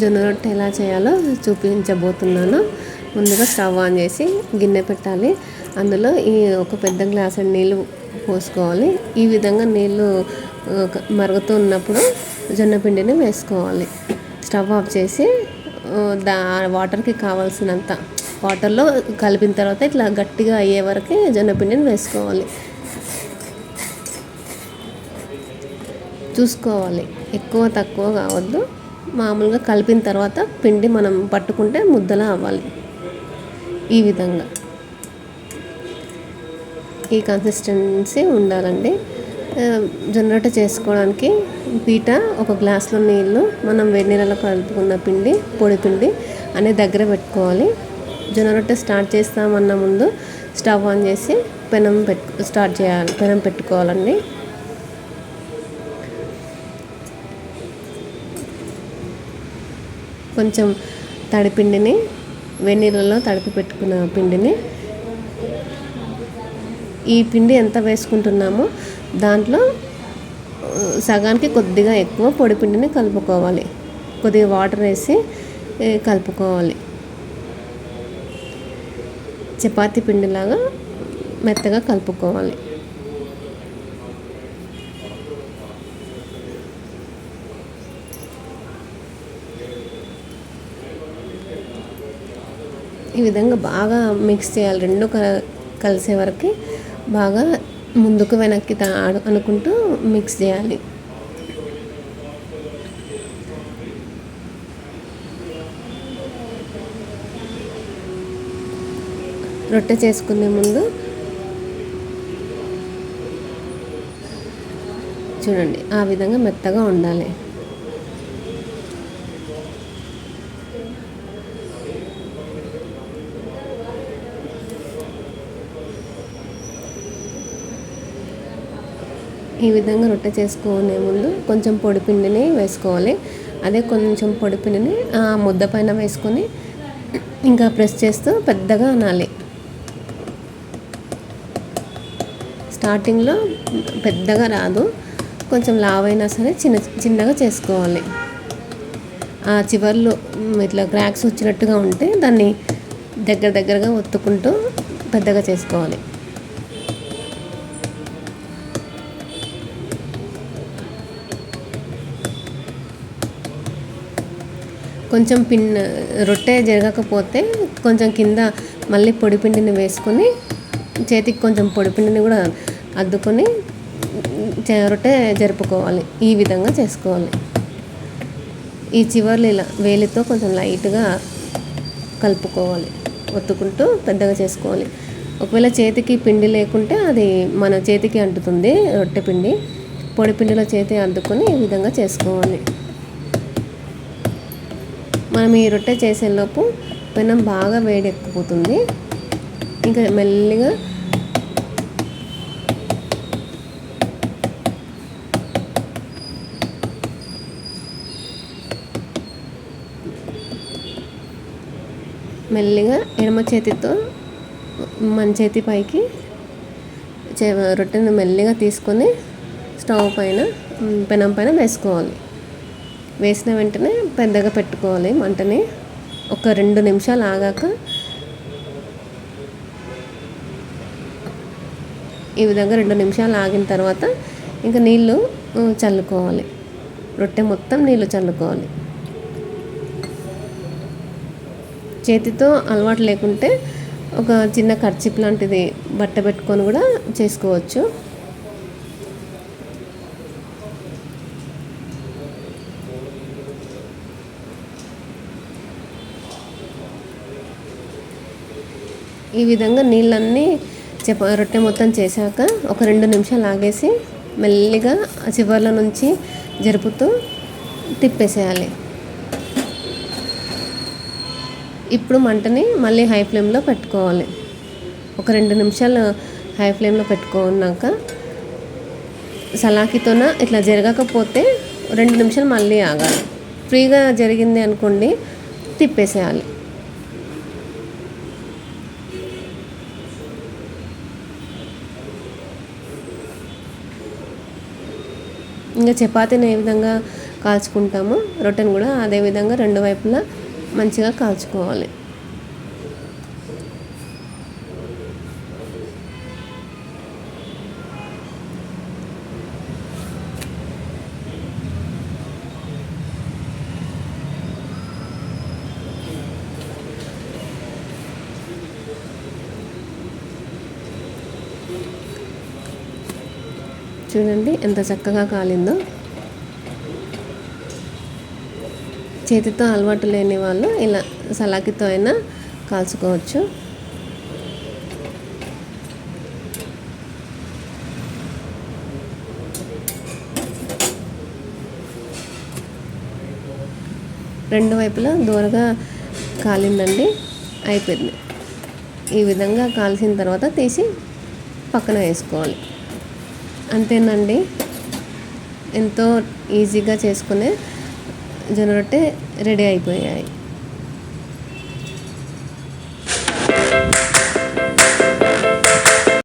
జొన్న రొట్టె ఎలా చేయాలో చూపించబోతున్నాను. ముందుగా స్టవ్ ఆన్ చేసి గిన్నె పెట్టాలి. అందులో ఒక పెద్ద గ్లాసు నీళ్ళు పోసుకోవాలి. ఈ విధంగా నీళ్ళు మరుగుతూ ఉన్నప్పుడు జొన్న పిండిని వేసుకోవాలి. స్టవ్ ఆఫ్ చేసి వాటర్కి కావాల్సినంత వాటర్లో కలిపిన తర్వాత ఇట్లా గట్టిగా అయ్యే వరకు జొన్న పిండిని వేసుకోవాలి. చూసుకోవాలి, ఎక్కువ తక్కువ కావద్దు. మామూలుగా కలిపిన తర్వాత పిండి మనం పట్టుకుంటే ముద్దలా అవ్వాలి. ఈ విధంగా ఈ కన్సిస్టెన్సీ ఉండాలండి. జొన్న రొట్టె చేసుకోవడానికి పీట, ఒక గ్లాసులో నీళ్ళు, మనం వేడి నీళ్ళలో కలుపుకున్న పిండి, పొడి పిండి అనే దగ్గర పెట్టుకోవాలి. జొన్న రొట్టె స్టార్ట్ చేస్తామన్న ముందు స్టవ్ ఆన్ చేసి పెనం పెట్టుకోవాలండి. కొంచెం తడిపిండిని, వేడి నీళ్ళలో తడిపి పెట్టుకున్న పిండిని, ఈ పిండి ఎంత వేసుకుంటున్నామో దాంట్లో సగానికి కొద్దిగా ఎక్కువ పొడి పిండిని కలుపుకోవాలి. కొద్దిగా వాటర్ వేసి కలుపుకోవాలి. చపాతీ పిండిలాగా మెత్తగా కలుపుకోవాలి. ఈ విధంగా బాగా మిక్స్ చేయాలి. రెండు కలిసే వరకు బాగా ముందుకు వెనక్కి అనుకుంటూ మిక్స్ చేయాలి. రొట్టె చేసుకునే ముందు చూడండి, ఆ విధంగా మెత్తగా ఉండాలి. ఈ విధంగా రొట్టె చేసుకునే ముందు కొంచెం పొడి పిండిని వేసుకోవాలి. అదే కొంచెం పొడి పిండిని ముద్ద పైన వేసుకొని ఇంకా ప్రెస్ చేస్తూ పెద్దగా అనాలి. స్టార్టింగ్లో పెద్దగా రాదు, కొంచెం లావైనా సరే చిన్నగా చేసుకోవాలి. ఆ చివర్లో ఇట్లా క్రాక్స్ వచ్చినట్టుగా ఉంటే దాన్ని దగ్గరగా ఒత్తుకుంటూ పెద్దగా చేసుకోవాలి. కొంచెం రొట్టె జరగకపోతే కొంచెం కింద మళ్ళీ పొడి పిండిని వేసుకొని చేతికి కొంచెం పొడి పిండిని కూడా అద్దుకొని రొట్టె జరుపుకోవాలి. ఈ విధంగా చేసుకోవాలి. ఈ చివర్లు ఇలా వేలితో కొంచెం లైట్గా కలుపుకోవాలి, ఒత్తుకుంటూ పెద్దగా చేసుకోవాలి. ఒకవేళ చేతికి పిండి లేకుంటే అది మన చేతికి అంటుతుంది రొట్టె పిండి. పొడి పిండిలో చేతి అద్దుకొని ఈ విధంగా చేసుకోవాలి. మనం ఈ రొట్టె చేసేలోపు పెనం బాగా వేడెక్కిపోతుంది. ఇంకా మెల్లిగా ఎడమ చేతితో మన చేతి పైకి రొట్టెను మెల్లిగా తీసుకొని స్టవ్ పైన, పెనం పైన వేసుకోవాలి. వేసిన వెంటనే పెద్దగా పెట్టుకోవాలి మంటని. ఒక 2 నిమిషాలు ఆగాక ఈ విధంగా 2 నిమిషాలు ఆగిన తర్వాత ఇంకా నీళ్ళు చల్లుకోవాలి. రొట్టె మొత్తం నీళ్ళు చల్లుకోవాలి. చేతితో అలవాటు లేకుంటే ఒక చిన్న కర్చీప్ లాంటిది బట్ట పెట్టుకొని కూడా చేసుకోవచ్చు. ఈ విధంగా నీళ్ళన్నీ రొట్టె మొత్తం చేశాక ఒక 2 నిమిషాలు ఆగేసి మెల్లిగా చివర్ల నుంచి జరుపుతూ తిప్పేసేయాలి. ఇప్పుడు మంటని మళ్ళీ హై ఫ్లేమ్లో పెట్టుకోవాలి. ఒక 2 నిమిషాలు హై ఫ్లేమ్లో పెట్టుకున్నాక సలాకితోన ఇట్లా జరగకపోతే 2 నిమిషాలు మళ్ళీ ఆగాలి. ఫ్రీగా జరిగింది అనుకోండి, తిప్పేసేయాలి. ఇంకా చపాతీని ఏ విధంగా కాల్చుకుంటామో రొట్టెను కూడా అదే విధంగా రెండు వైపులా మంచిగా కాల్చుకోవాలి. చూడండి ఎంత చక్కగా కాలిందో. చేతితో అలవాటు లేని వాళ్ళు ఇలా సలాకితో అయినా కాల్చుకోవచ్చు. రెండు వైపులా దూరగా కాలిందండి, అయిపోయింది. ఈ విధంగా కాల్చిన తర్వాత తీసి పక్కన వేసుకోవాలి. అంతేనండి, ఎంతో ఈజీగా చేసుకునే జొన్న రొట్టె రెడీ అయిపోయాయి.